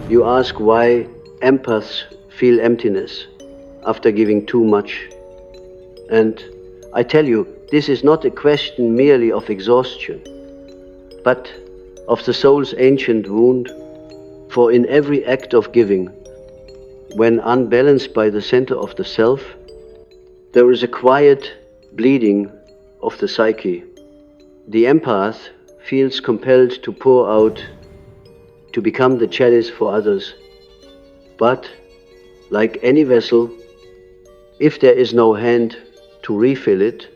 You ask why empaths feel emptiness after giving too much. And I tell you, this is not a question merely of exhaustion, but of the soul's ancient wound. For in every act of giving, when unbalanced by the center of the self, there is a quiet bleeding of the psyche. The empath feels compelled to pour out, to become the chalice for others. But, like any vessel, if there is no hand to refill it,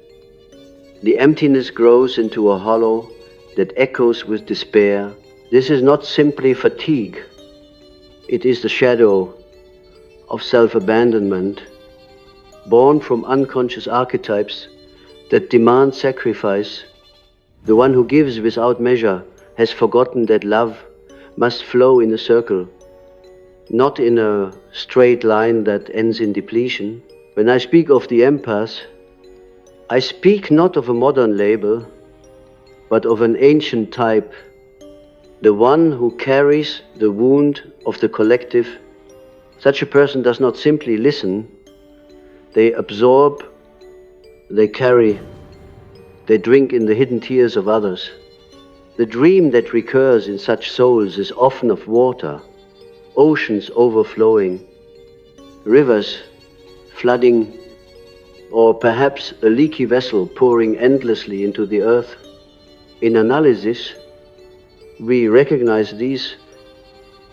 the emptiness grows into a hollow that echoes with despair. This is not simply fatigue. It is the shadow of self-abandonment, born from unconscious archetypes that demand sacrifice. The one who gives without measure has forgotten that love must flow in a circle, not in a straight line that ends in depletion. When I speak of the empath, I speak not of a modern label, but of an ancient type, the one who carries the wound of the collective. Such a person does not simply listen, they absorb, they carry, they drink in the hidden tears of others. The dream that recurs in such souls is often of water, oceans overflowing, rivers flooding, or perhaps a leaky vessel pouring endlessly into the earth. In analysis, we recognize these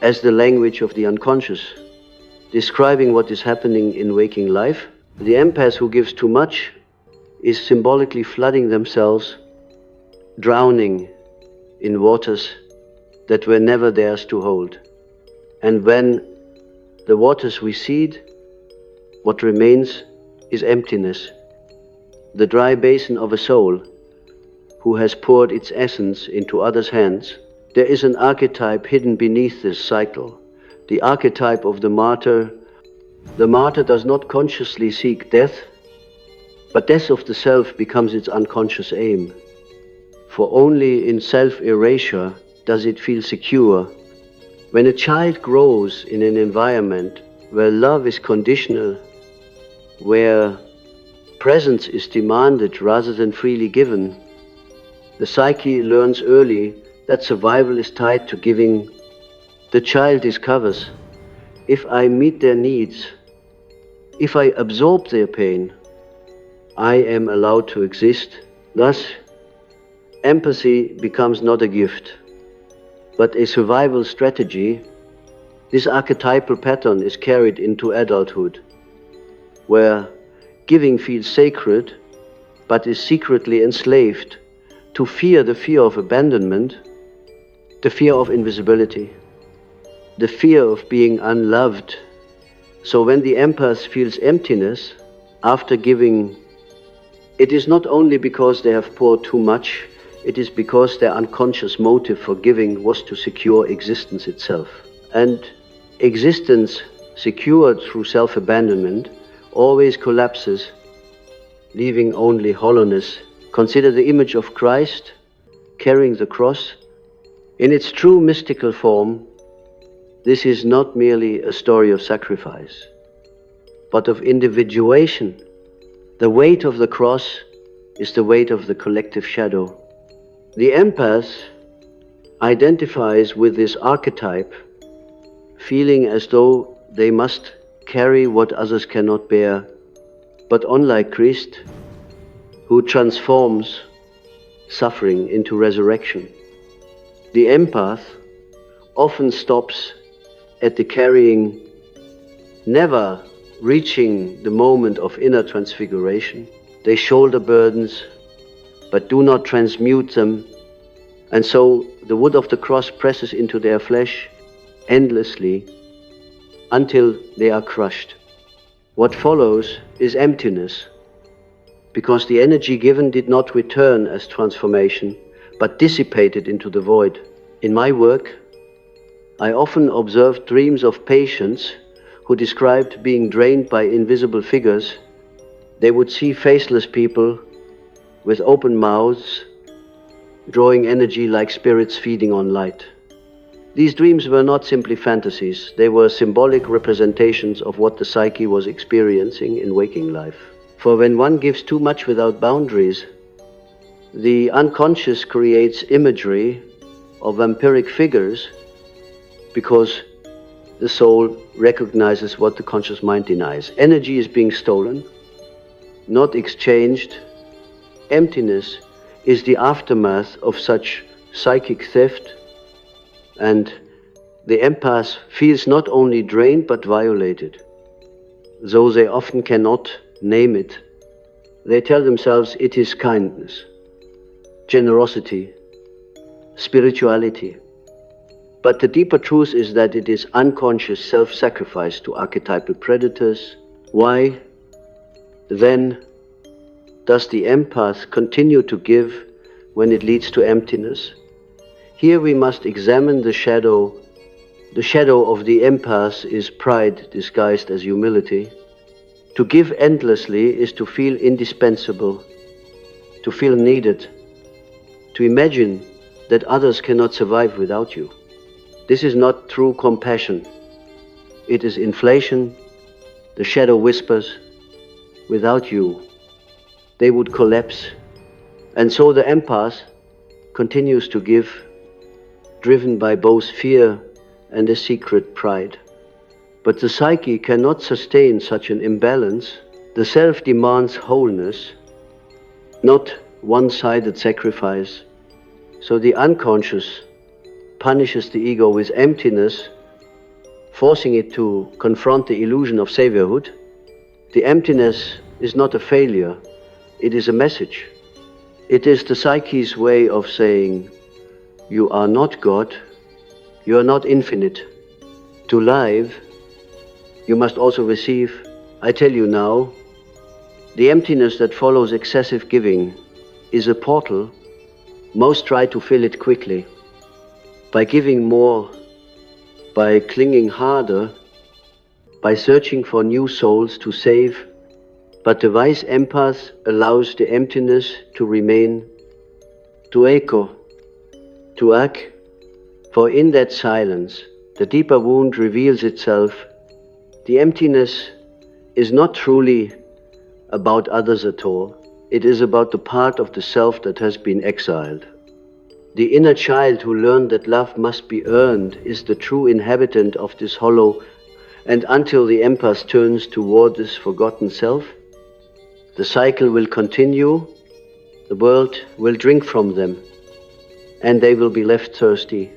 as the language of the unconscious, describing what is happening in waking life. The empath who gives too much is symbolically flooding themselves, drowning in waters that were never theirs to hold. And when the waters recede, what remains is emptiness, the dry basin of a soul who has poured its essence into others' hands. There is an archetype hidden beneath this cycle, the archetype of the martyr. The martyr does not consciously seek death, but death of the self becomes its unconscious aim. For only in self-erasure does it feel secure. When a child grows in an environment where love is conditional, where presence is demanded rather than freely given, the psyche learns early that survival is tied to giving. The child discovers, if I meet their needs, if I absorb their pain, I am allowed to exist. Thus, empathy becomes not a gift, but a survival strategy. This archetypal pattern is carried into adulthood, where giving feels sacred, but is secretly enslaved to fear, the fear of abandonment, the fear of invisibility, the fear of being unloved. So when the empath feels emptiness after giving, it is not only because they have poured too much, it is because their unconscious motive for giving was to secure existence itself. And existence secured through self-abandonment always collapses, leaving only hollowness. Consider the image of Christ carrying the cross. In its true mystical form, this is not merely a story of sacrifice, but of individuation. The weight of the cross is the weight of the collective shadow. The empath identifies with this archetype, feeling as though they must carry what others cannot bear. But unlike Christ, who transforms suffering into resurrection, the empath often stops at the carrying, never reaching the moment of inner transfiguration. They shoulder burdens, but do not transmute them, and so the wood of the cross presses into their flesh endlessly until they are crushed. What follows is emptiness, because the energy given did not return as transformation, but dissipated into the void. In my work, I often observed dreams of patients who described being drained by invisible figures. They would see faceless people with open mouths, drawing energy like spirits feeding on light. These dreams were not simply fantasies, they were symbolic representations of what the psyche was experiencing in waking life. For when one gives too much without boundaries, the unconscious creates imagery of vampiric figures because the soul recognizes what the conscious mind denies. Energy is being stolen, not exchanged. Emptiness is the aftermath of such psychic theft, and the empath feels not only drained but violated. Though they often cannot name it, they tell themselves it is kindness, generosity, spirituality. But the deeper truth is that it is unconscious self-sacrifice to archetypal predators. Why then does the empath continue to give when it leads to emptiness? Here we must examine the shadow. The shadow of the empath is pride disguised as humility. To give endlessly is to feel indispensable, to feel needed, to imagine that others cannot survive without you. This is not true compassion. It is inflation. The shadow whispers, without you, they would collapse. And so the empath continues to give, driven by both fear and a secret pride. But the psyche cannot sustain such an imbalance. The self demands wholeness, not one-sided sacrifice. So the unconscious punishes the ego with emptiness, forcing it to confront the illusion of saviorhood. The emptiness is not a failure, it is a message. It is the psyche's way of saying, you are not God, you are not infinite. To live, you must also receive. I tell you now, the emptiness that follows excessive giving is a portal. Most try to fill it quickly, by giving more, by clinging harder, by searching for new souls to save. But the wise empath allows the emptiness to remain, to echo, to act, for in that silence, the deeper wound reveals itself. The emptiness is not truly about others at all. It is about the part of the self that has been exiled. The inner child who learned that love must be earned is the true inhabitant of this hollow, and until the empath turns toward this forgotten self, the cycle will continue, the world will drink from them, and they will be left thirsty,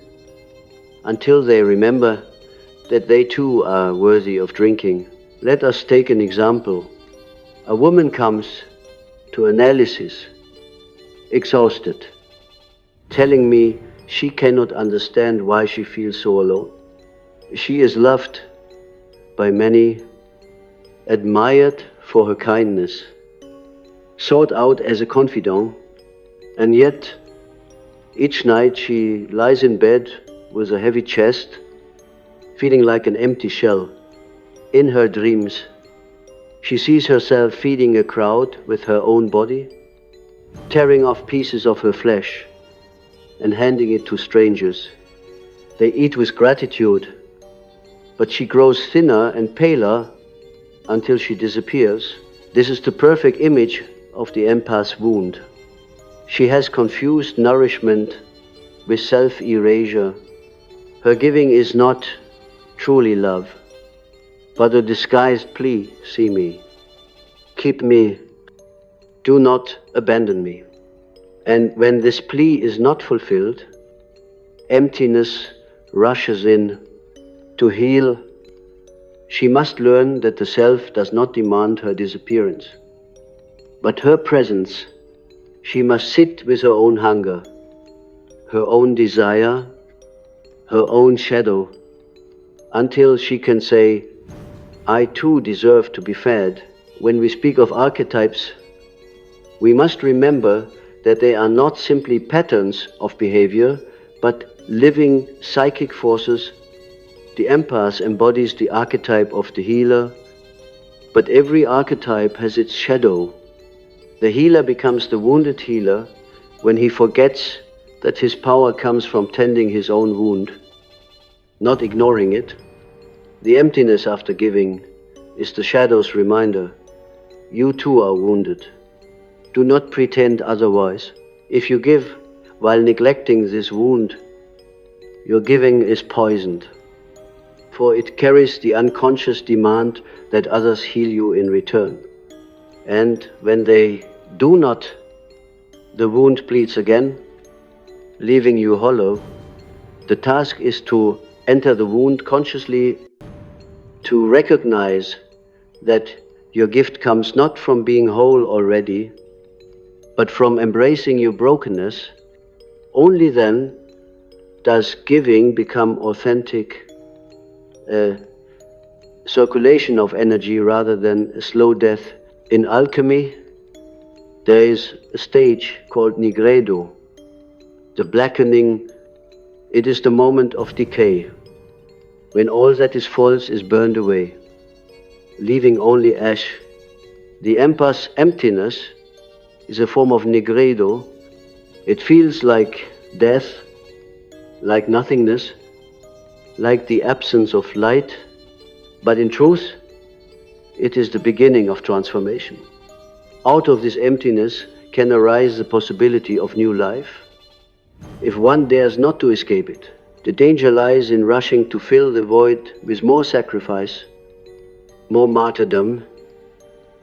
until they remember that they too are worthy of drinking. Let us take an example. A woman comes to analysis, exhausted, telling me she cannot understand why she feels so alone. She is loved by many, admired for her kindness, sought out as a confidant, and yet each night she lies in bed with a heavy chest, feeling like an empty shell. In her dreams, she sees herself feeding a crowd with her own body, tearing off pieces of her flesh and handing it to strangers. They eat with gratitude, but she grows thinner and paler until she disappears. This is the perfect image of the empath's wound. She has confused nourishment with self-erasure. Her giving is not truly love, but a disguised plea, see me, keep me, do not abandon me. And when this plea is not fulfilled, emptiness rushes in to heal. She must learn that the self does not demand her disappearance, but her presence. She must sit with her own hunger, her own desire, her own shadow, until she can say, I too deserve to be fed. When we speak of archetypes, we must remember that they are not simply patterns of behavior, but living psychic forces. The empath embodies the archetype of the healer, but every archetype has its shadow. The healer becomes the wounded healer when he forgets that his power comes from tending his own wound. not ignoring it. The emptiness after giving is the shadow's reminder. You too are wounded. Do not pretend otherwise. If you give while neglecting this wound, your giving is poisoned, for it carries the unconscious demand that others heal you in return. And when they do not, the wound bleeds again, leaving you hollow. The task is to enter the wound consciously, to recognize that your gift comes not from being whole already, but from embracing your brokenness. Only then does giving become authentic, a circulation of energy rather than a slow death. In alchemy, there is a stage called nigredo, the blackening. It is the moment of decay, when all that is false is burned away, leaving only ash. The empath's emptiness is a form of nigredo. It feels like death, like nothingness, like the absence of light, but in truth, it is the beginning of transformation. Out of this emptiness can arise the possibility of new life, if one dares not to escape it. The danger lies in rushing to fill the void with more sacrifice, more martyrdom,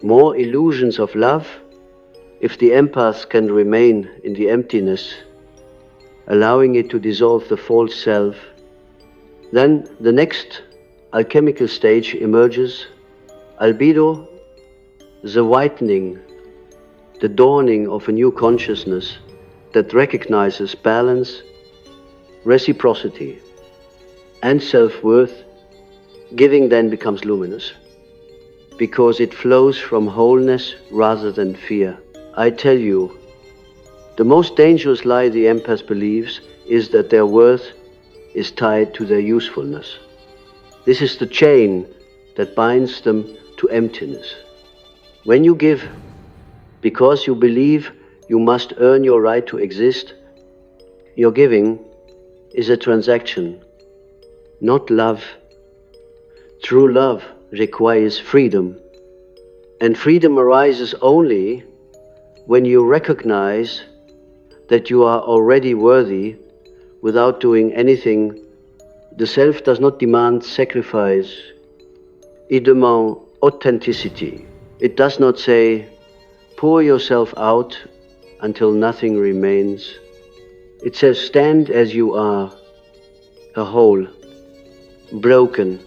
more illusions of love. If the empath can remain in the emptiness, allowing it to dissolve the false self, then the next alchemical stage emerges, albedo, the whitening, the dawning of a new consciousness that recognizes balance, reciprocity, and self-worth. Giving then becomes luminous, because it flows from wholeness rather than fear. I tell you, the most dangerous lie the empath believes is that their worth is tied to their usefulness. This is the chain that binds them to emptiness. When you give because you believe you must earn your right to exist, your giving is a transaction, not love. True love requires freedom, and freedom arises only when you recognize that you are already worthy without doing anything. The self does not demand sacrifice, it demands authenticity. It does not say, pour yourself out until nothing remains. It says, stand as you are, a whole, broken,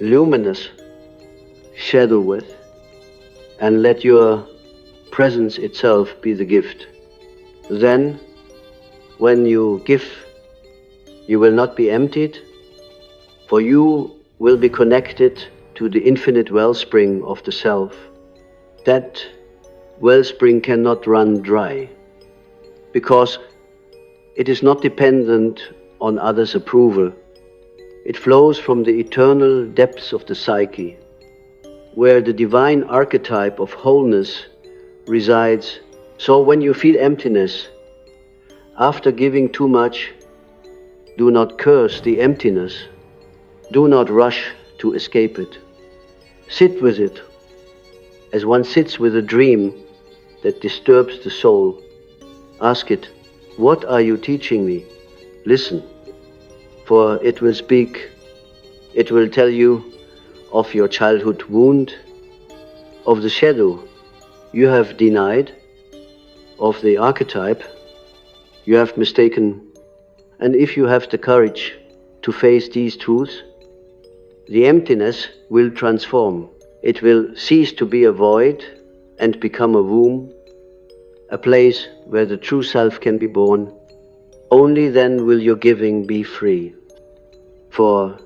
luminous, shadowless, and let your presence itself be the gift. Then, when you give, you will not be emptied, for you will be connected to the infinite wellspring of the self. That wellspring cannot run dry, because it is not dependent on others' approval. It flows from the eternal depths of the psyche, where the divine archetype of wholeness resides. So when you feel emptiness, after giving too much, do not curse the emptiness. Do not rush to escape it. Sit with it, as one sits with a dream that disturbs the soul. Ask it, what are you teaching me? Listen, for it will speak. It will tell you of your childhood wound, of the shadow you have denied, of the archetype you have mistaken. And if you have the courage to face these truths, the emptiness will transform. It will cease to be a void and become a womb, a place where the true self can be born. Only then will your giving be free. For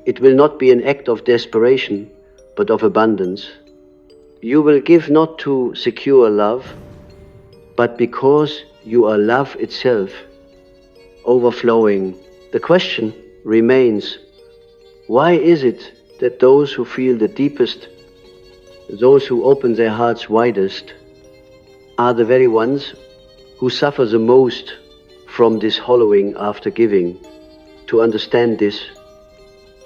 it will not be an act of desperation, but of abundance. You will give not to secure love, but because you are love itself, overflowing. The question remains, why is it that those who feel the deepest, those who open their hearts widest, are the very ones who suffer the most from this hollowing after giving? to understand this,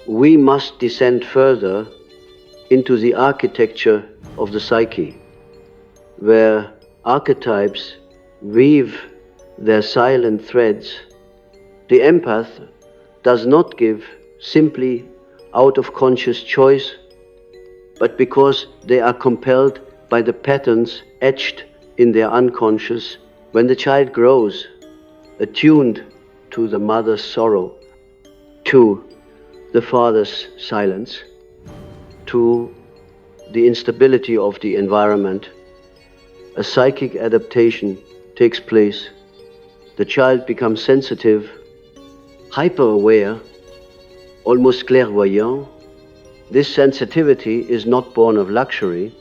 we must descend further into the architecture of the psyche, where archetypes weave their silent threads. The empath does not give simply out of conscious choice, but because they are compelled by the patterns etched in their unconscious when the child grows, attuned to the mother's sorrow, to the father's silence, to the instability of the environment. A psychic adaptation takes place. The child becomes sensitive, hyper-aware, almost clairvoyant. This sensitivity is not born of luxury,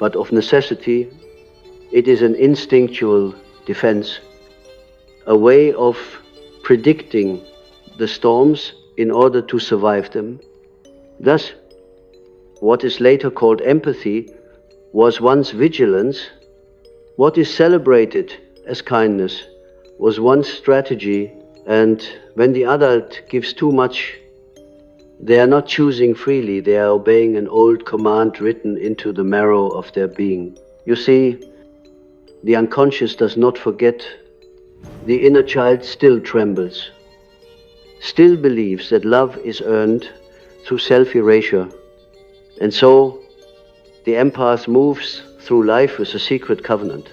but of necessity. It is an instinctual defense, a way of predicting the storms in order to survive them. Thus, what is later called empathy was once vigilance. What is celebrated as kindness was once strategy, and when the adult gives too much, they are not choosing freely, they are obeying an old command written into the marrow of their being. You see, the unconscious does not forget. The inner child still trembles, still believes that love is earned through self-erasure. And so, the empath moves through life with a secret covenant.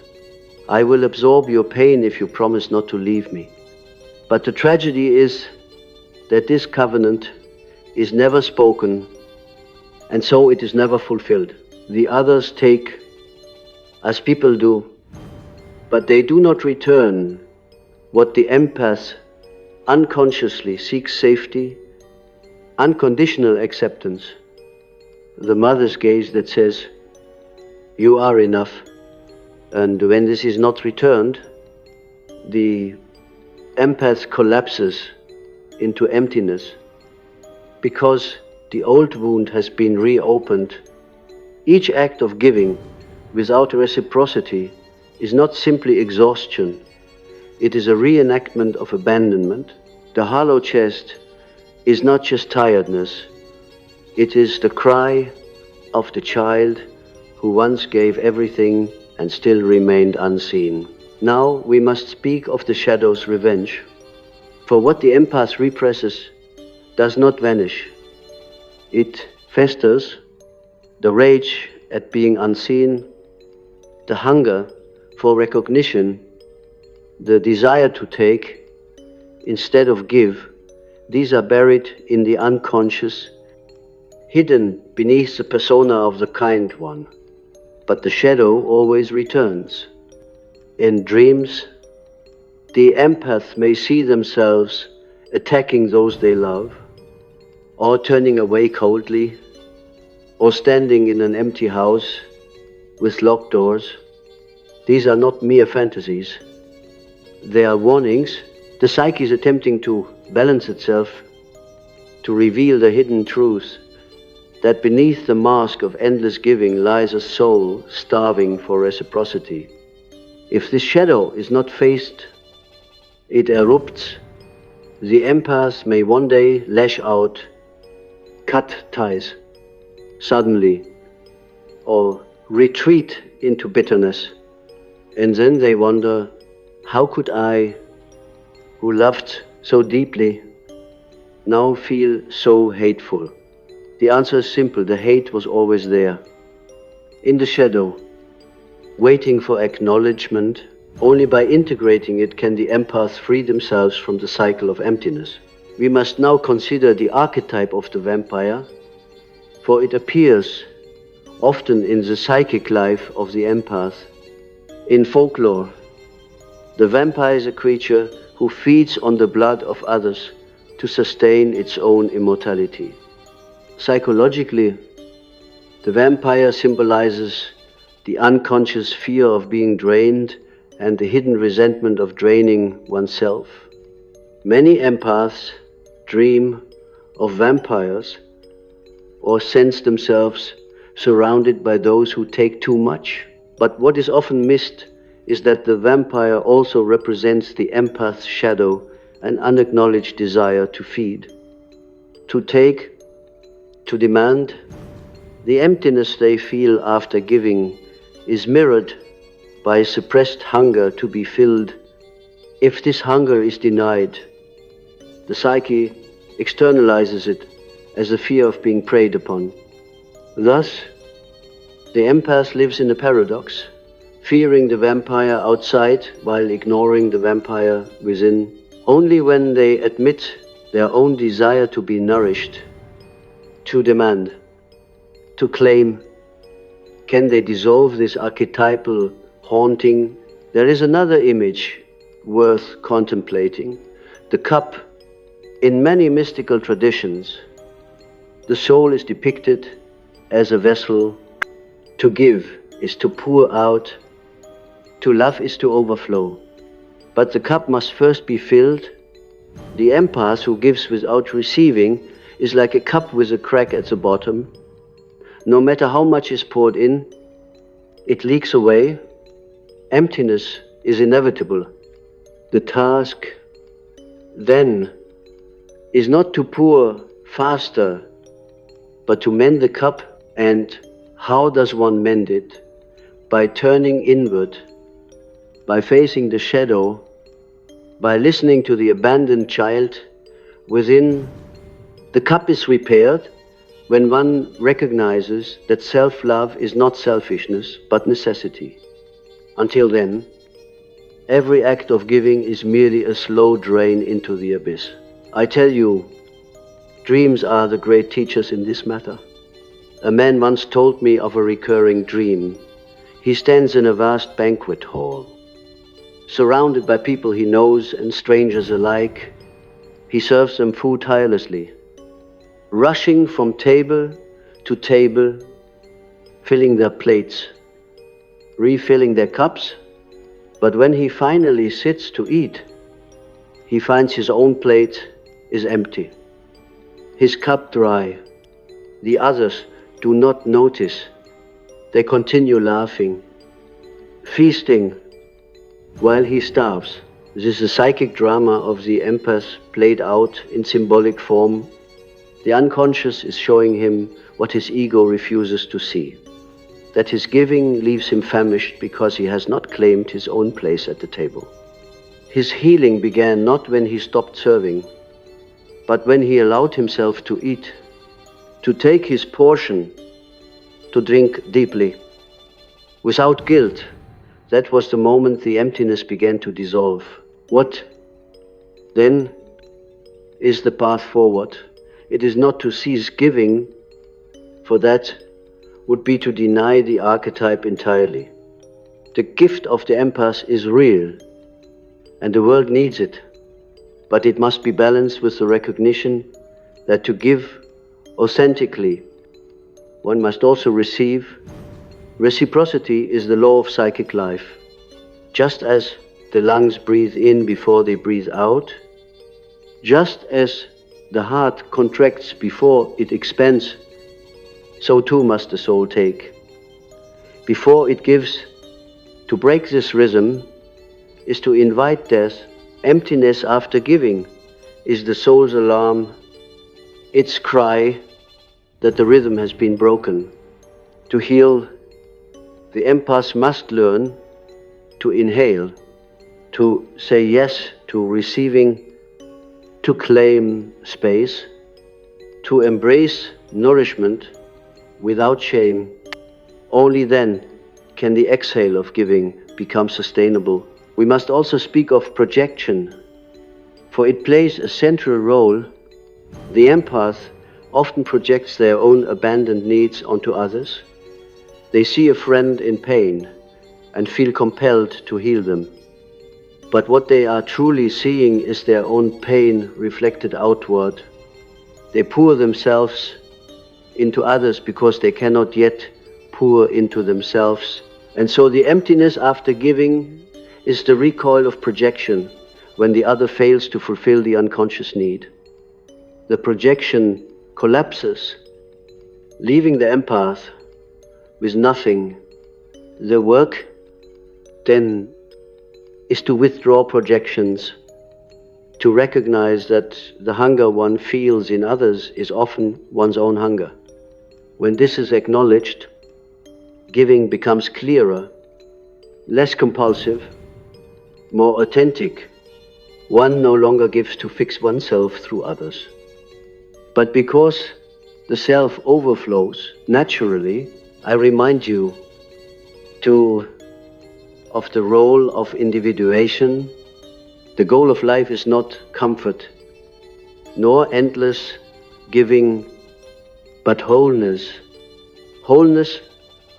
I will absorb your pain if you promise not to leave me. But the tragedy is that this covenant is never spoken, and so it is never fulfilled. The others take as people do, but they do not return what the empath unconsciously seeks: safety, unconditional acceptance, the mother's gaze that says, you are enough. And when this is not returned, the empath collapses into emptiness, because the old wound has been reopened. Each act of giving without reciprocity is not simply exhaustion, it is a reenactment of abandonment. The hollow chest is not just tiredness, it is the cry of the child who once gave everything and still remained unseen. Now we must speak of the shadow's revenge. For what the empath represses does not vanish. It festers: the rage at being unseen, the hunger for recognition, the desire to take instead of give. These are buried in the unconscious, hidden beneath the persona of the kind one. But the shadow always returns. In dreams, the empath may see themselves attacking those they love, or turning away coldly, or standing in an empty house with locked doors. These are not mere fantasies. They are warnings. The psyche is attempting to balance itself, to reveal the hidden truth that beneath the mask of endless giving lies a soul starving for reciprocity. If this shadow is not faced, it erupts. The empath may one day lash out, cut ties suddenly, or retreat into bitterness. And then they wonder, how could I, who loved so deeply, now feel so hateful? The answer is simple: the hate was always there, in the shadow, waiting for acknowledgement. Only by integrating it can the empaths free themselves from the cycle of emptiness. We must now consider the archetype of the vampire, for it appears often in the psychic life of the empath. In folklore, the vampire is a creature who feeds on the blood of others to sustain its own immortality. Psychologically, the vampire symbolizes the unconscious fear of being drained and the hidden resentment of draining oneself. Many empaths dream of vampires or sense themselves surrounded by those who take too much. But what is often missed is that the vampire also represents the empath's shadow, an unacknowledged desire to feed, to take, to demand. The emptiness they feel after giving is mirrored by suppressed hunger to be filled. If this hunger is denied, the psyche externalizes it as a fear of being preyed upon. Thus, the empath lives in a paradox, fearing the vampire outside while ignoring the vampire within. Only when they admit their own desire to be nourished, to demand, to claim, can they dissolve this archetypal haunting. There is another image worth contemplating, the cup. In many mystical traditions, the soul is depicted as a vessel. To give is to pour out, to love is to overflow. But the cup must first be filled. The empath who gives without receiving is like a cup with a crack at the bottom. No matter how much is poured in, it leaks away. Emptiness is inevitable. The task then is not to pour faster, but to mend the cup. And how does one mend it? By turning inward, by facing the shadow, by listening to the abandoned child within. The cup is repaired when one recognizes that self-love is not selfishness, but necessity. Until then, every act of giving is merely a slow drain into the abyss. I tell you, dreams are the great teachers in this matter. A man once told me of a recurring dream. He stands in a vast banquet hall, surrounded by people he knows and strangers alike. He serves them food tirelessly, rushing from table to table, filling their plates, refilling their cups. But when he finally sits to eat, he finds his own plate is empty, his cup dry. The others do not notice. They continue laughing, feasting, while he starves. This is the psychic drama of the empath played out in symbolic form. The unconscious is showing him what his ego refuses to see, that his giving leaves him famished because he has not claimed his own place at the table. His healing began not when he stopped serving, but when he allowed himself to eat, to take his portion, to drink deeply, without guilt. That was the moment the emptiness began to dissolve. What then is the path forward? It is not to cease giving, for that would be to deny the archetype entirely. The gift of the empath is real, and the world needs it, but it must be balanced with the recognition that to give authentically, one must also receive. Reciprocity is the law of psychic life. Just as the lungs breathe in before they breathe out, just as the heart contracts before it expands, so too must the soul take. Before it gives, to break this rhythm is to invite death. Emptiness after giving is the soul's alarm, its cry that the rhythm has been broken. To heal, the empath must learn to inhale, to say yes to receiving, to claim space, to embrace nourishment without shame. Only then can the exhale of giving become sustainable. We must also speak of projection, for it plays a central role. The empath often projects their own abandoned needs onto others. They see a friend in pain and feel compelled to heal them. But what they are truly seeing is their own pain reflected outward. They pour themselves into others because they cannot yet pour into themselves. And so the emptiness after giving is the recoil of projection when the other fails to fulfill the unconscious need. The projection collapses, leaving the empath with nothing. The work then is to withdraw projections, to recognize that the hunger one feels in others is often one's own hunger. When this is acknowledged, giving becomes clearer, less compulsive, more authentic. One no longer gives to fix oneself through others. But because the self overflows naturally, I remind you of the role of individuation. The goal of life is not comfort, nor endless giving, but wholeness. Wholeness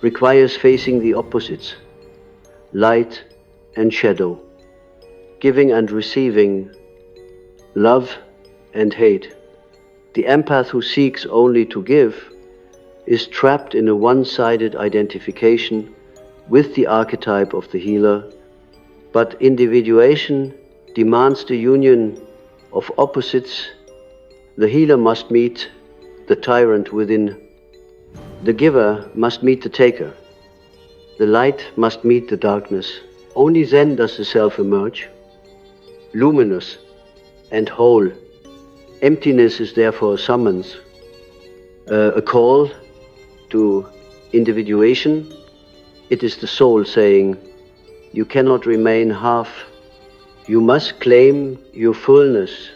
requires facing the opposites, light and shadow, giving and receiving, love and hate. The empath who seeks only to give is trapped in a one-sided identification with the archetype of the healer, but individuation demands the union of opposites. The healer must meet the tyrant within. The giver must meet the taker. The light must meet the darkness. Only then does the self emerge, luminous and whole. Emptiness is therefore a summons, a call to individuation. It is the soul saying, you cannot remain half. You must claim your fullness,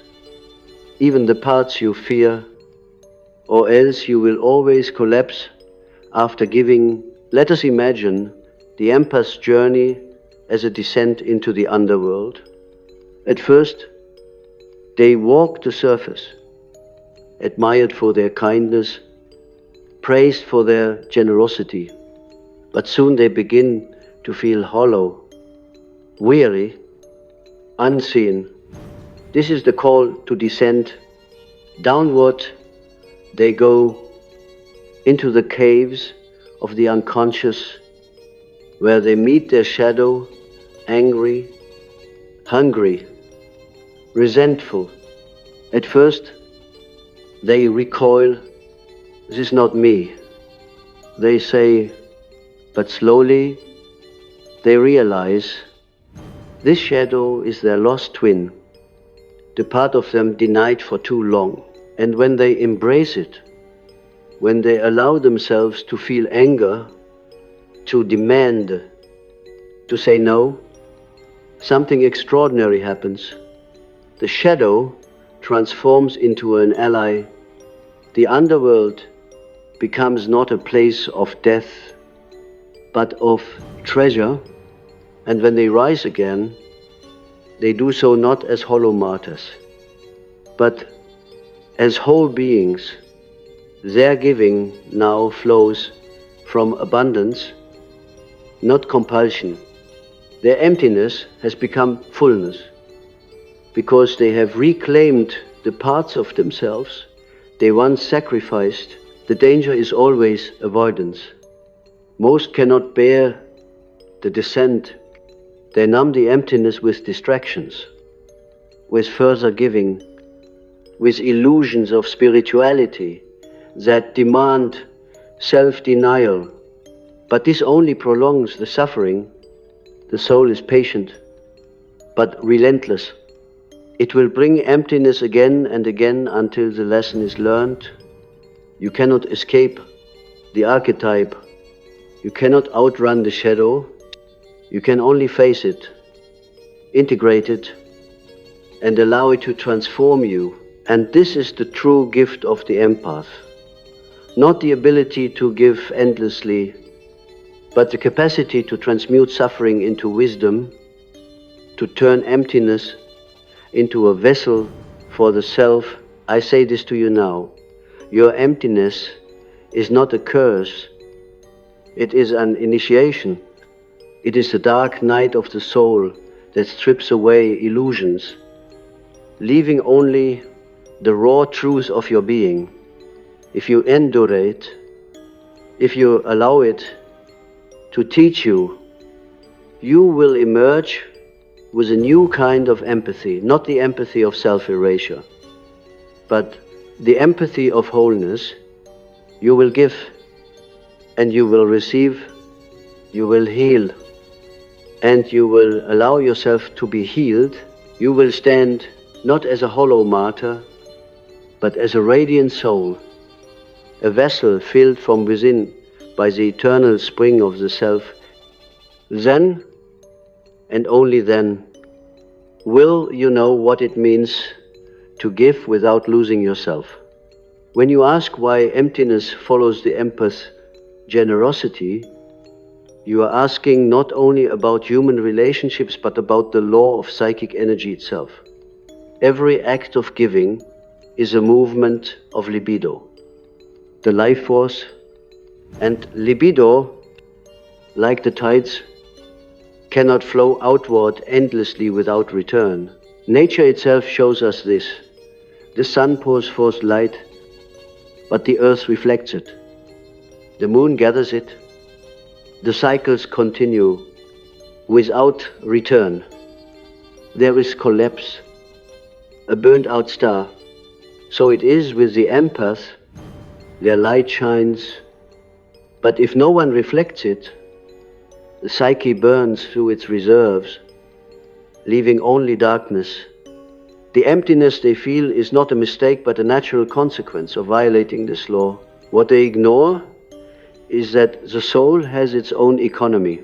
even the parts you fear, or else you will always collapse after giving. Let us imagine the empath's journey as a descent into the underworld. At first, they walk the surface, admired for their kindness, praised for their generosity, but soon they begin to feel hollow, weary, unseen. This is the call to descend. Downward they go into the caves of the unconscious, where they meet their shadow, angry, hungry, resentful. At first they recoil, this is not me, they say, but slowly they realize this shadow is their lost twin, the part of them denied for too long. And when they embrace it, when they allow themselves to feel anger, to demand, to say no, something extraordinary happens. The shadow transforms into an ally. The underworld becomes not a place of death, but of treasure. And when they rise again, they do so not as hollow martyrs, but as whole beings. Their giving now flows from abundance, not compulsion. Their emptiness has become fullness, because they have reclaimed the parts of themselves they once sacrificed. The danger is always avoidance. Most cannot bear the descent. They numb the emptiness with distractions, with further giving, with illusions of spirituality that demand self-denial. But this only prolongs the suffering. The soul is patient, but relentless. It will bring emptiness again and again until the lesson is learned. You cannot escape the archetype. You cannot outrun the shadow. You can only face it, integrate it, and allow it to transform you. And this is the true gift of the empath. Not the ability to give endlessly, but the capacity to transmute suffering into wisdom, to turn emptiness into a vessel for the self. I say this to you now. Your emptiness is not a curse. It is an initiation. It is the dark night of the soul that strips away illusions, leaving only the raw truth of your being. If you endure it, if you allow it to teach you, you will emerge with a new kind of empathy, not the empathy of self-erasure, but the empathy of wholeness. You will give and you will receive, you will heal, and you will allow yourself to be healed. You will stand not as a hollow martyr, but as a radiant soul, a vessel filled from within by the eternal spring of the self, then, and only then, will you know what it means to give without losing yourself. When you ask why emptiness follows the empath's generosity, you are asking not only about human relationships, but about the law of psychic energy itself. Every act of giving is a movement of libido, the life force, and libido, like the tides, cannot flow outward endlessly without return. Nature itself shows us this. The sun pours forth light, but the earth reflects it. The moon gathers it. The cycles continue without return. There is collapse, a burnt out star. So it is with the empath. Their light shines, but if no one reflects it, the psyche burns through its reserves, leaving only darkness. The emptiness they feel is not a mistake, but a natural consequence of violating this law. What they ignore is that the soul has its own economy,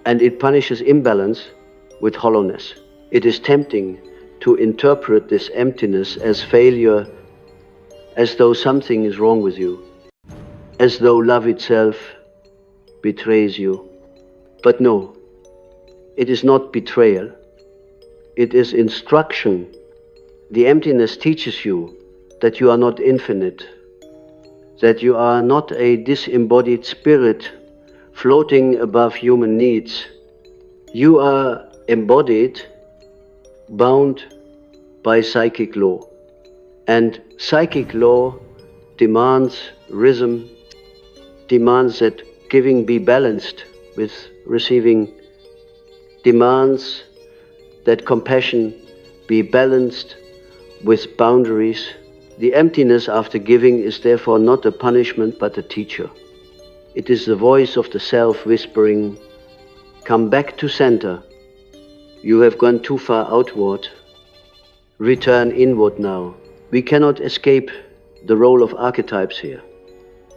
and it punishes imbalance with hollowness. It is tempting to interpret this emptiness as failure, as though something is wrong with you, as though love itself betrays you. But no, it is not betrayal. It is instruction. The emptiness teaches you that you are not infinite, that you are not a disembodied spirit floating above human needs. You are embodied, bound by psychic law. And psychic law demands rhythm, demands that giving be balanced with receiving, demands that compassion be balanced with boundaries. The emptiness after giving is therefore not a punishment but a teacher. It is the voice of the self whispering, "Come back to center. You have gone too far outward. Return inward now." We cannot escape the role of archetypes here.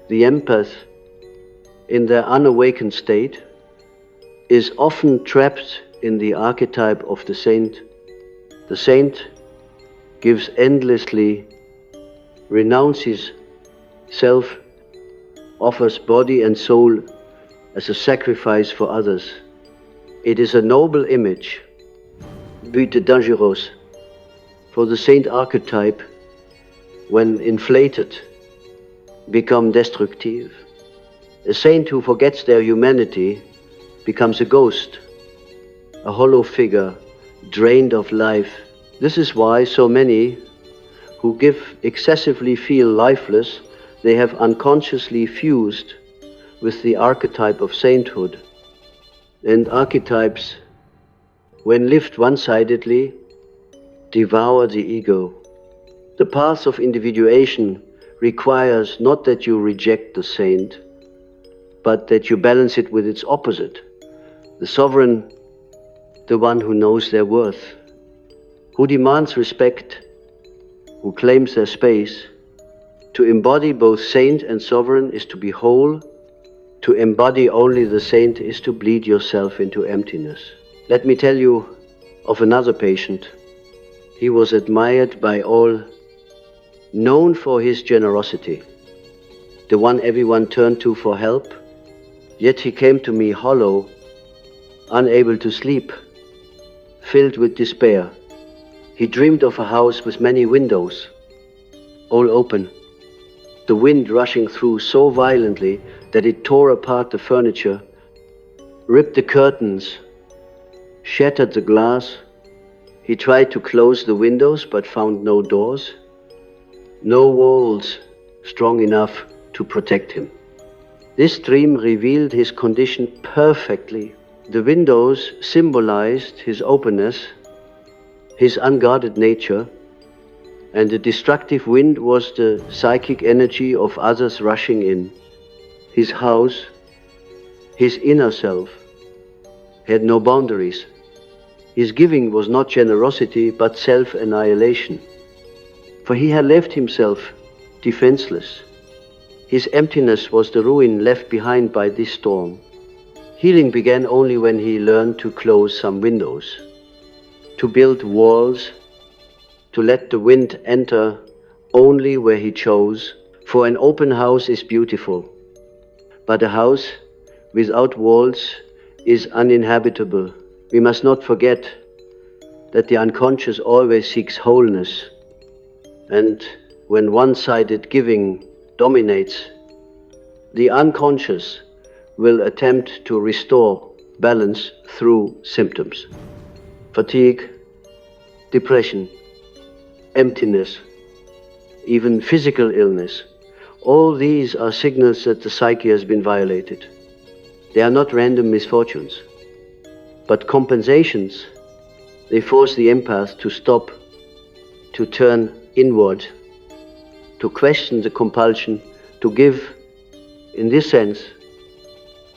The empath, in their unawakened state, is often trapped in the archetype of the saint. The saint gives endlessly, renounces self, offers body and soul as a sacrifice for others. It is a noble image, but dangereux, for the saint archetype, when inflated, become destructive. A saint who forgets their humanity becomes a ghost, a hollow figure, drained of life. This is why so many who give excessively feel lifeless. They have unconsciously fused with the archetype of sainthood. And archetypes, when lived one-sidedly, devour the ego. The path of individuation requires not that you reject the saint, but that you balance it with its opposite, the sovereign, the one who knows their worth, who demands respect, who claims their space. To embody both saint and sovereign is to be whole. To embody only the saint is to bleed yourself into emptiness. Let me tell you of another patient. He was admired by all, known for his generosity, the one everyone turned to for help. Yet he came to me hollow, unable to sleep, filled with despair. He dreamed of a house with many windows, all open, the wind rushing through so violently that it tore apart the furniture, ripped the curtains, shattered the glass. He tried to close the windows but found no doors, no walls strong enough to protect him. This dream revealed his condition perfectly. The windows symbolized his openness, his unguarded nature, and the destructive wind was the psychic energy of others rushing in. His house, his inner self, had no boundaries. His giving was not generosity, but self-annihilation. For he had left himself defenseless. His emptiness was the ruin left behind by this storm. Healing began only when he learned to close some windows, to build walls, to let the wind enter only where he chose. For an open house is beautiful, but a house without walls is uninhabitable. We must not forget that the unconscious always seeks wholeness, and when one-sided giving dominates, the unconscious will attempt to restore balance through symptoms. Fatigue, depression, emptiness, even physical illness. All these are signals that the psyche has been violated. They are not random misfortunes, but compensations. They force the empath to stop, to turn inward, to question the compulsion, to give. In this sense,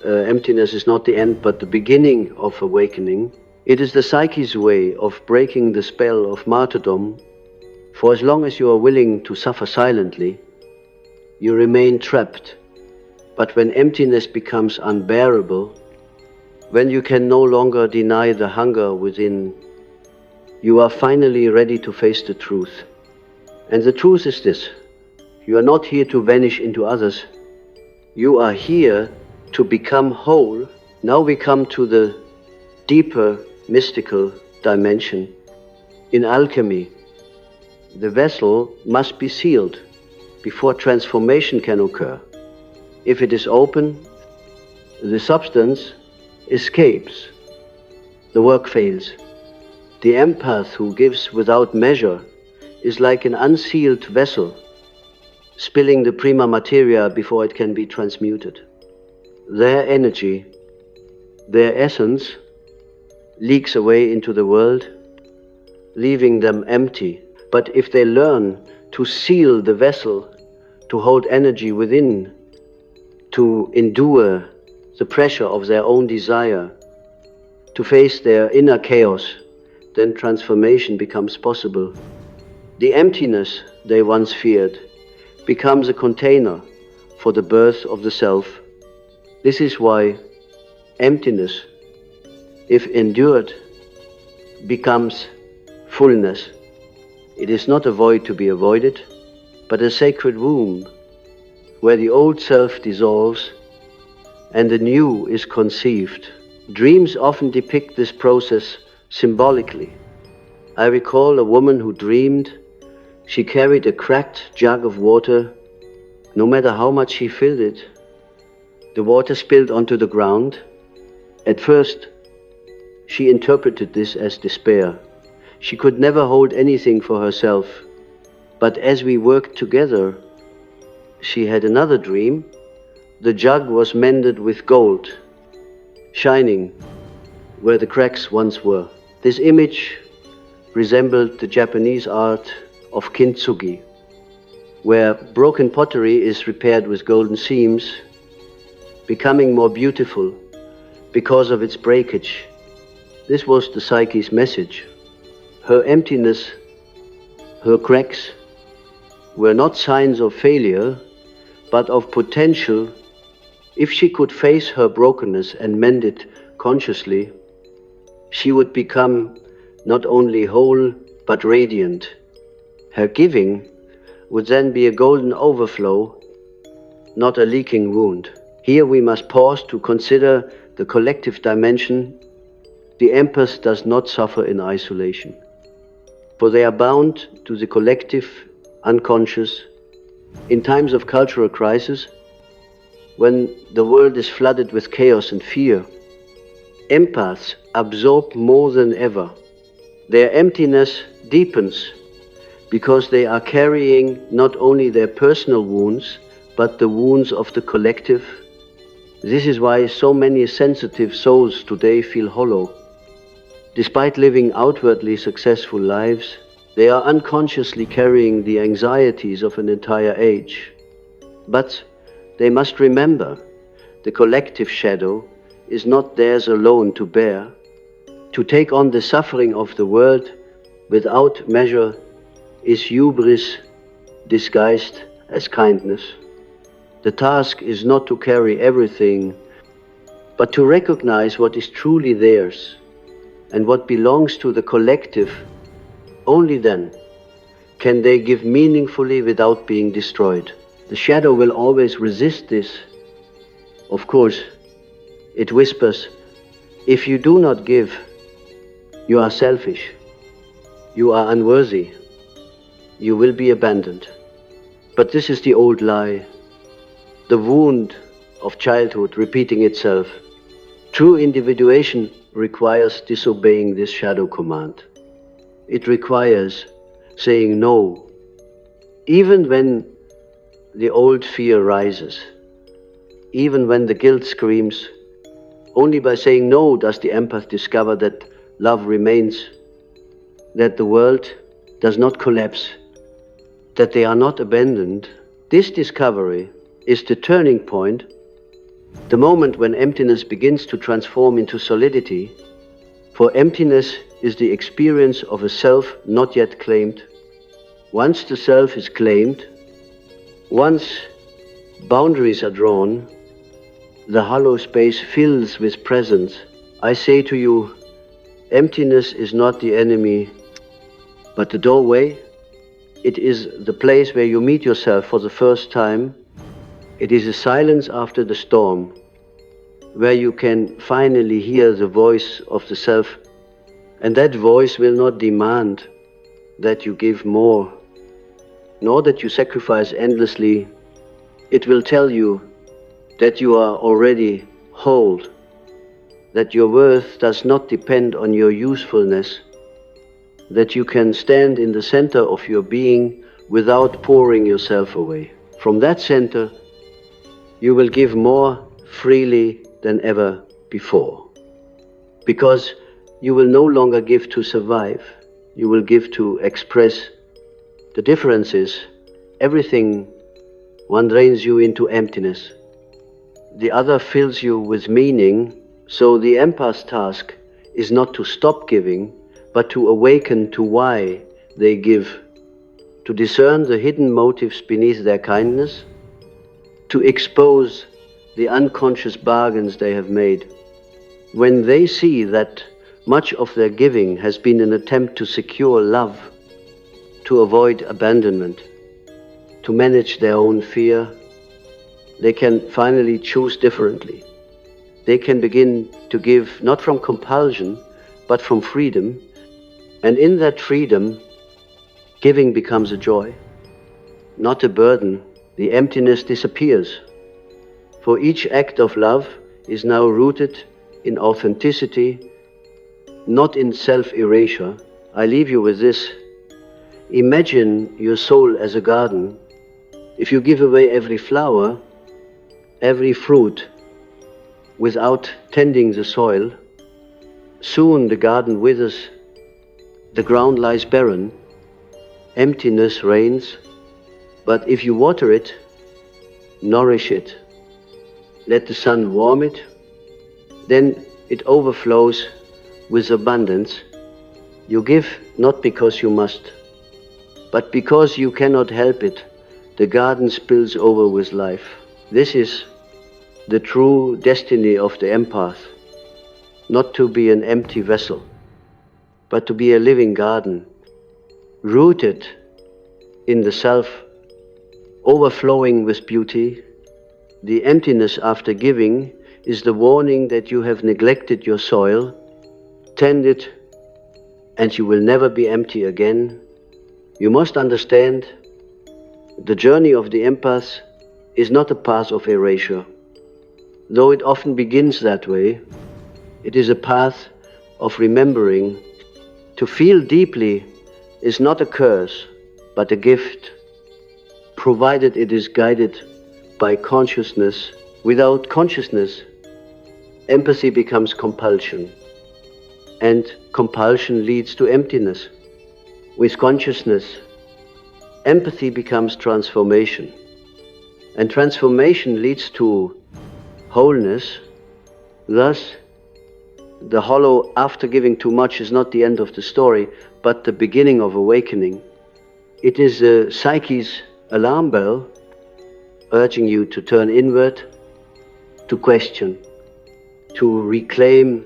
emptiness is not the end, but the beginning of awakening. It is the psyche's way of breaking the spell of martyrdom. For as long as you are willing to suffer silently, you remain trapped. But when emptiness becomes unbearable, when you can no longer deny the hunger within, you are finally ready to face the truth. And the truth is this: you are not here to vanish into others. You are here to become whole. Now we come to the deeper mystical dimension. In alchemy, the vessel must be sealed before transformation can occur. If it is open, the substance escapes. The work fails. The empath who gives without measure is like an unsealed vessel, spilling the prima materia before it can be transmuted. Their energy, their essence, leaks away into the world, leaving them empty. But if they learn to seal the vessel, to hold energy within, to endure the pressure of their own desire, to face their inner chaos, then transformation becomes possible. The emptiness they once feared becomes a container for the birth of the self. This is why emptiness, if endured, becomes fullness. It is not a void to be avoided, but a sacred womb where the old self dissolves and the new is conceived. Dreams often depict this process symbolically. I recall a woman who dreamed she carried a cracked jug of water. No matter how much she filled it, the water spilled onto the ground. At first, she interpreted this as despair. She could never hold anything for herself. But as we worked together, she had another dream. The jug was mended with gold, shining where the cracks once were. This image resembled the Japanese art of kintsugi, where broken pottery is repaired with golden seams, becoming more beautiful because of its breakage. This was the psyche's message. Her emptiness, her cracks, were not signs of failure, but of potential. If she could face her brokenness and mend it consciously, she would become not only whole, but radiant. Her giving would then be a golden overflow, not a leaking wound. Here we must pause to consider the collective dimension. The empath does not suffer in isolation, for they are bound to the collective unconscious. In times of cultural crisis, when the world is flooded with chaos and fear, empaths absorb more than ever. Their emptiness deepens because they are carrying not only their personal wounds, but the wounds of the collective. This is why so many sensitive souls today feel hollow. Despite living outwardly successful lives, they are unconsciously carrying the anxieties of an entire age. But they must remember, the collective shadow is not theirs alone to bear. To take on the suffering of the world without measure is hubris disguised as kindness. The task is not to carry everything, but to recognize what is truly theirs and what belongs to the collective. Only then can they give meaningfully without being destroyed. The shadow will always resist this. Of course, it whispers, if you do not give, you are selfish, you are unworthy, you will be abandoned. But this is the old lie, the wound of childhood repeating itself. True individuation requires disobeying this shadow command. It requires saying no, even when the old fear rises, even when the guilt screams. Only by saying no does the empath discover that love remains, that the world does not collapse, that they are not abandoned. This discovery is the turning point, the moment when emptiness begins to transform into solidity. For emptiness is the experience of a self not yet claimed. Once the self is claimed, once boundaries are drawn, the hollow space fills with presence. I say to you, emptiness is not the enemy, but the doorway. It is the place where you meet yourself for the first time. It is a silence after the storm, where you can finally hear the voice of the self. And that voice will not demand that you give more, nor that you sacrifice endlessly. It will tell you that you are already whole, that your worth does not depend on your usefulness, that you can stand in the center of your being without pouring yourself away. From that center, you will give more freely than ever before, because you will no longer give to survive, you will give to express. The difference is, everything one drains you into emptiness, the other fills you with meaning. So the empath's task is not to stop giving, but to awaken to why they give, to discern the hidden motives beneath their kindness, to expose the unconscious bargains they have made. When they see that much of their giving has been an attempt to secure love, to avoid abandonment, to manage their own fear, they can finally choose differently. They can begin to give not from compulsion, but from freedom. And in that freedom, giving becomes a joy, not a burden. The emptiness disappears. For each act of love is now rooted in authenticity, not in self-erasure. I leave you with this. Imagine your soul as a garden. If you give away every flower, every fruit, without tending the soil, soon the garden withers, the ground lies barren, emptiness reigns. But if you water it, nourish it, let the sun warm it, then it overflows with abundance. You give not because you must, but because you cannot help it. The garden spills over with life. This is the true destiny of the empath, not to be an empty vessel, but to be a living garden, rooted in the self, overflowing with beauty. The emptiness after giving is the warning that you have neglected your soil. Tend it, and you will never be empty again. You must understand, the journey of the empath is not a path of erasure. Though it often begins that way, it is a path of remembering. To feel deeply is not a curse, but a gift, provided it is guided by consciousness. Without consciousness, empathy becomes compulsion, and compulsion leads to emptiness. With consciousness, empathy becomes transformation, and transformation leads to wholeness. Thus, The hollow after giving too much is not the end of the story, but the beginning of awakening. It is the psyche's alarm bell urging you to turn inward, to question, to reclaim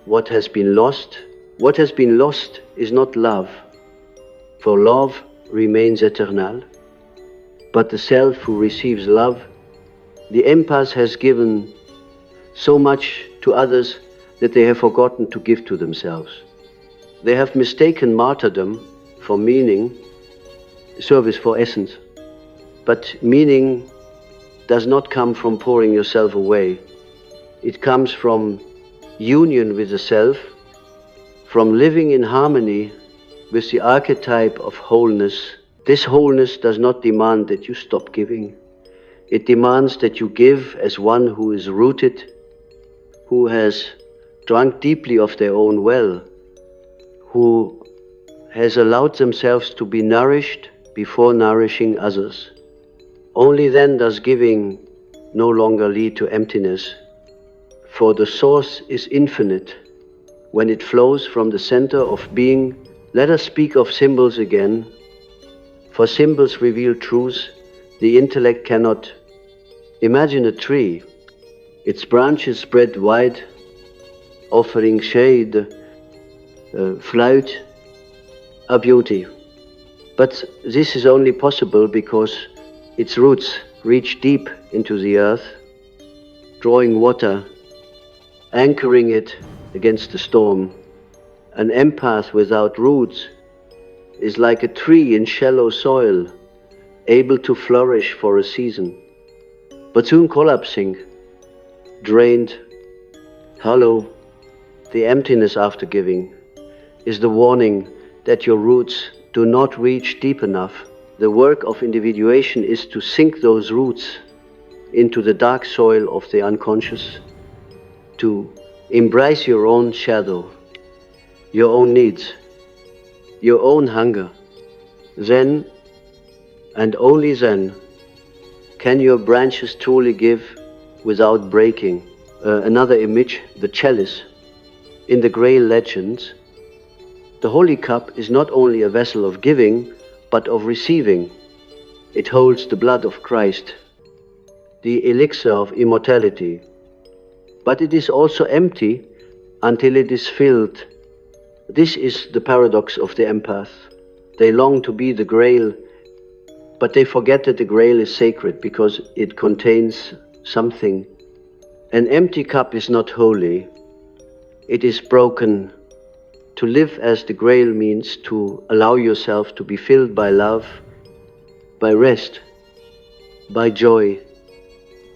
what has been lost. What has been lost is not love, for love remains eternal, but the self who receives love. The empath has given so much to others that they have forgotten to give to themselves. They have mistaken martyrdom for meaning, service for essence. But meaning does not come from pouring yourself away. It comes from union with the self, from living in harmony with the archetype of wholeness. This wholeness does not demand that you stop giving. It demands that you give as one who is rooted, who has drunk deeply of their own well, who has allowed themselves to be nourished before nourishing others. Only then does giving no longer lead to emptiness, for the source is infinite. When it flows from the center of being, let us speak of symbols again, for symbols reveal truths the intellect cannot. Imagine a tree, its branches spread wide, offering shade, flight, a beauty. But this is only possible because its roots reach deep into the earth, drawing water, anchoring it against the storm. An empath without roots is like a tree in shallow soil, able to flourish for a season, but soon collapsing, drained, hollow. The emptiness after giving is the warning that your roots do not reach deep enough. The work of individuation is to sink those roots into the dark soil of the unconscious, to embrace your own shadow, your own needs, your own hunger. Then, and only then, can your branches truly give without breaking. Another image, the chalice. In the Grail legends, the holy cup is not only a vessel of giving, but of receiving. It holds the blood of Christ, the elixir of immortality. But it is also empty until it is filled. This is the paradox of the empath. They long to be the Grail, but they forget that the Grail is sacred because it contains something. An empty cup is not holy. It is broken. To live as the Grail means to allow yourself to be filled by love, by rest, by joy,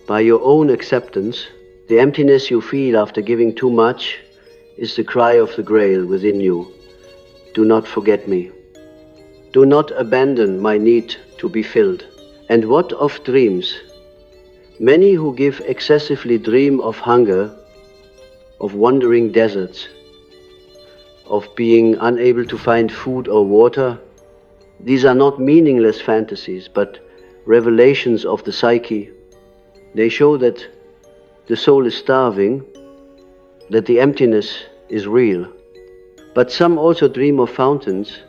by your own acceptance. The emptiness you feel after giving too much is the cry of the Grail within you. Do not forget me. Do not abandon my need to be filled. And what of dreams? Many who give excessively dream of hunger, of wandering deserts, of being unable to find food or water. These are not meaningless fantasies, but revelations of the psyche. They show that the soul is starving, that the emptiness is real. But some also dream of fountains,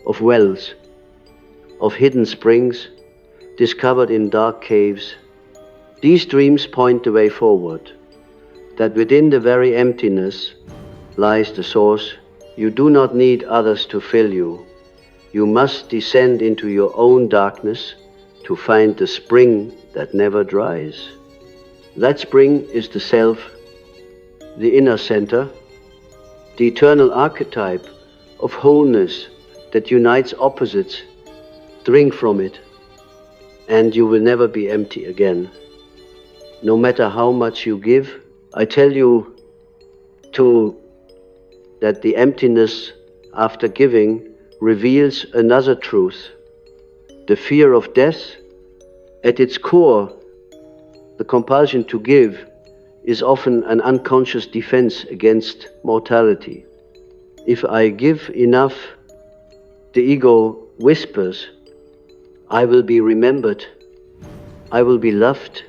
of wells, of hidden springs discovered in dark caves. These dreams point the way forward, that within the very emptiness lies the source. You do not need others to fill you. You must descend into your own darkness to find the spring that never dries. That spring is the self, the inner center, the eternal archetype of wholeness that unites opposites. Drink from it, and you will never be empty again. No matter how much you give, I tell you that the emptiness after giving reveals another truth. The fear of death, at its core, the compulsion to give, is often an unconscious defense against mortality. If I give enough, the ego whispers, I will be remembered, I will be loved,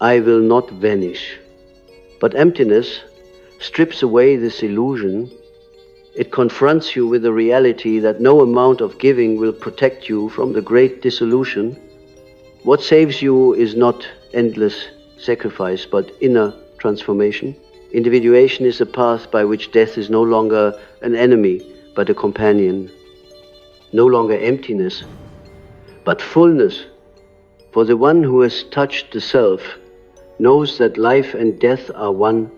I will not vanish. But emptiness strips away this illusion. It confronts you with the reality that no amount of giving will protect you from the great dissolution. What saves you is not endless sacrifice, but inner transformation. Individuation is a path by which death is no longer an enemy, but a companion. No longer emptiness, but fullness. For the one who has touched the self knows that life and death are one,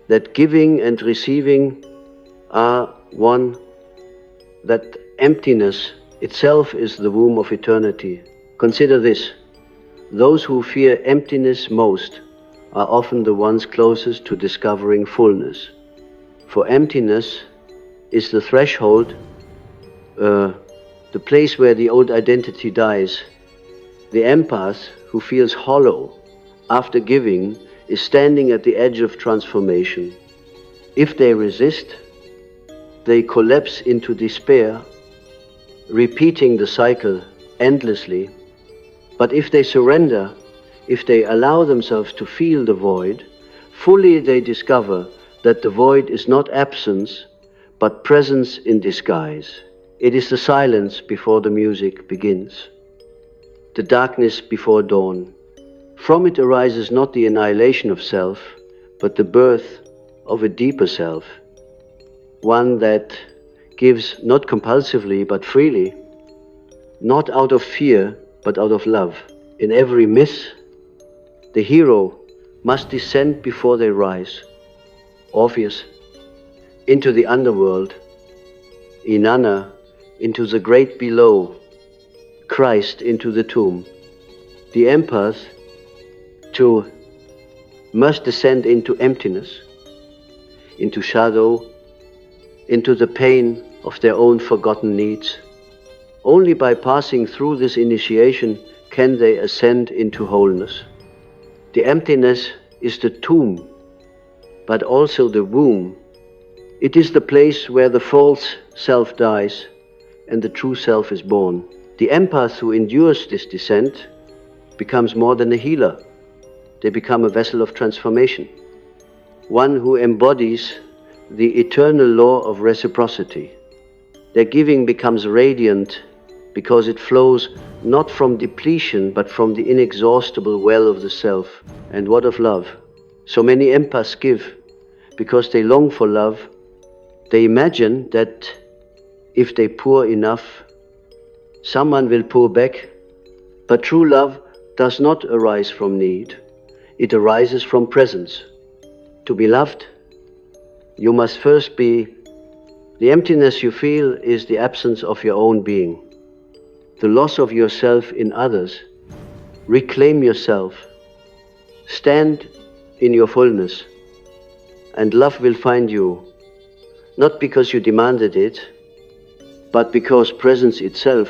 that giving and receiving are one, that emptiness itself is the womb of eternity. Consider this: those who fear emptiness most are often the ones closest to discovering fullness. For emptiness is the threshold, the place where the old identity dies. The empath who feels hollow after giving is standing at the edge of transformation. If they resist, they collapse into despair, repeating the cycle endlessly. But if they surrender, if they allow themselves to feel the void, fully they discover that the void is not absence, but presence in disguise. It is the silence before the music begins, the darkness before dawn. From it arises not the annihilation of self, but the birth of a deeper self, one that gives not compulsively but freely, not out of fear but out of love. In every myth, the hero must descend before they rise. Orpheus into the underworld, Inanna into the great below, Christ into the tomb. The empath must descend into emptiness, into shadow, into the pain of their own forgotten needs. Only by passing through this initiation can they ascend into wholeness. The emptiness is the tomb, but also the womb. It is the place where the false self dies and the true self is born. The empath who endures this descent becomes more than a healer. They become a vessel of transformation, one who embodies the eternal law of reciprocity. Their giving becomes radiant because it flows not from depletion but from the inexhaustible well of the self. And what of love? So many empaths give because they long for love. They imagine that if they pour enough, someone will pour back. But true love does not arise from need. It arises from presence. To be loved, you must first be. The emptiness you feel is the absence of your own being, the loss of yourself in others. Reclaim yourself. Stand in your fullness, and love will find you, not because you demanded it, but because presence itself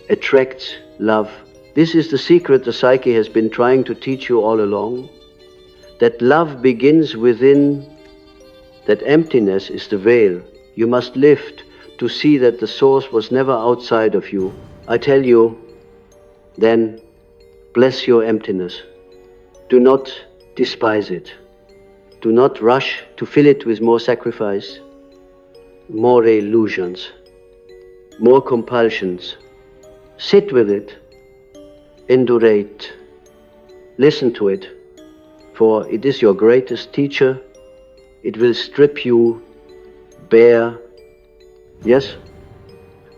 attracts love. This is the secret the psyche has been trying to teach you all along, that love begins within, that emptiness is the veil you must lift to see that the source was never outside of you. I tell you, then, bless your emptiness. Do not despise it. Do not rush to fill it with more sacrifice, more illusions, more compulsions. Sit with it. Endurate. Listen to it, for it is your greatest teacher. It will strip you bare, yes,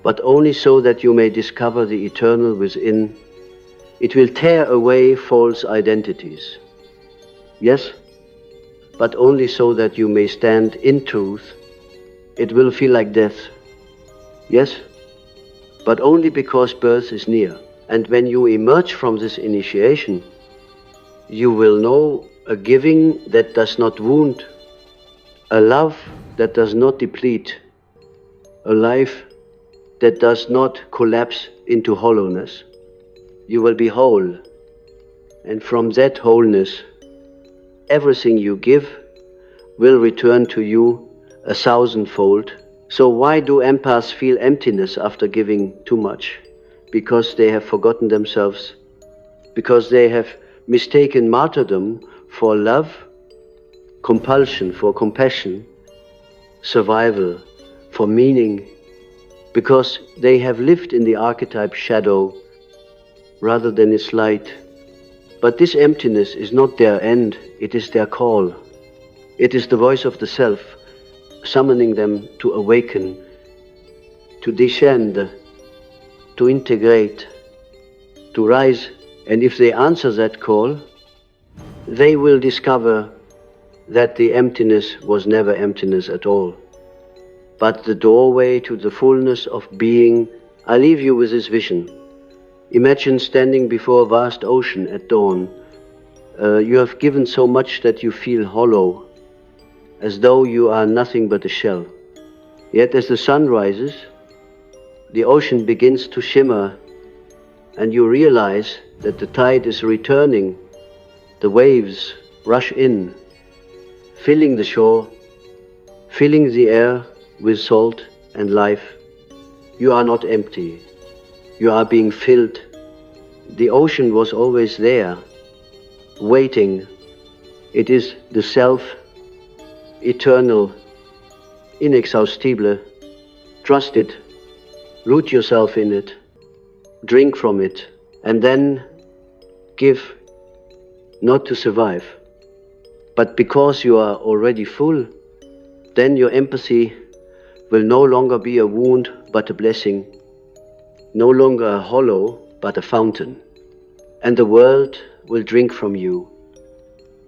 but only so that you may discover the eternal within. It will tear away false identities, yes, but only so that you may stand in truth. It will feel like death, yes, but only because birth is near. And when you emerge from this initiation, you will know a giving that does not wound, a love that does not deplete, a life that does not collapse into hollowness. You will be whole, and from that wholeness, everything you give will return to you 1,000-fold. So why do empaths feel emptiness after giving too much? Because they have forgotten themselves, because they have mistaken martyrdom for love, compulsion for compassion, survival, for meaning, because they have lived in the archetype shadow rather than its light. But this emptiness is not their end, it is their call. It is the voice of the self, summoning them to awaken, to descend, to integrate, to rise. And if they answer that call, they will discover that the emptiness was never emptiness at all, but the doorway to the fullness of being. I leave you with this vision. Imagine standing before a vast ocean at dawn. You have given so much that you feel hollow, as though you are nothing but a shell. Yet as the sun rises, the ocean begins to shimmer, and you realize that the tide is returning. The waves rush in, filling the shore, filling the air with salt and life. You are not empty. You are being filled. The ocean was always there, waiting. It is the self, eternal, inexhaustible. Trust it. Root yourself in it. Drink from it. And then give, not to survive. But because you are already full, then your empathy will no longer be a wound but a blessing, no longer a hollow but a fountain. And the world will drink from you,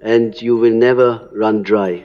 and you will never run dry.